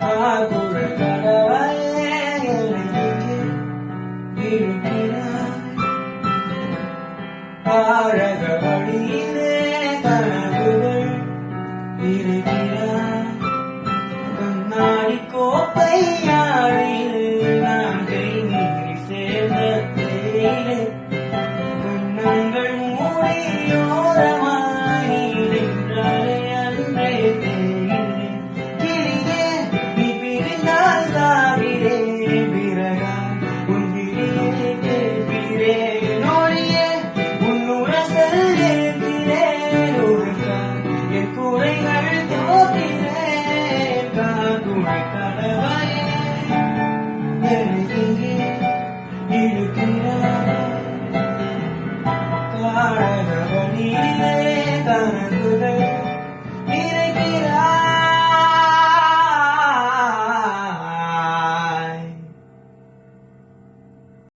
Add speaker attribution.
Speaker 1: ஆகுழல் கடவாயே இருக்கிறாய் ஆழக வழியிலே கனவுகள் இருக்கிறாய் கண்ணாடி கோப்பையாழிலே நான் கை நீரி சேர்ந்த தேயிலே கண்ணங்கள் மூடியோரமாய் நின்றாலே அன்றே தேயிலே கிளியே நீ பிரிந்தால் சாகிறேன் பிறகாய் உன் கிளியே கேட்கிறேன் நோடியே உன்னுரசல் ஏற்கிறேன் உனக்காய் என் குறைகள் தோற்றினேன் காக்குழை கடவாயே எனக்கிங்கே இருக்கிறாய் காழக வழியிலே கனவுகள்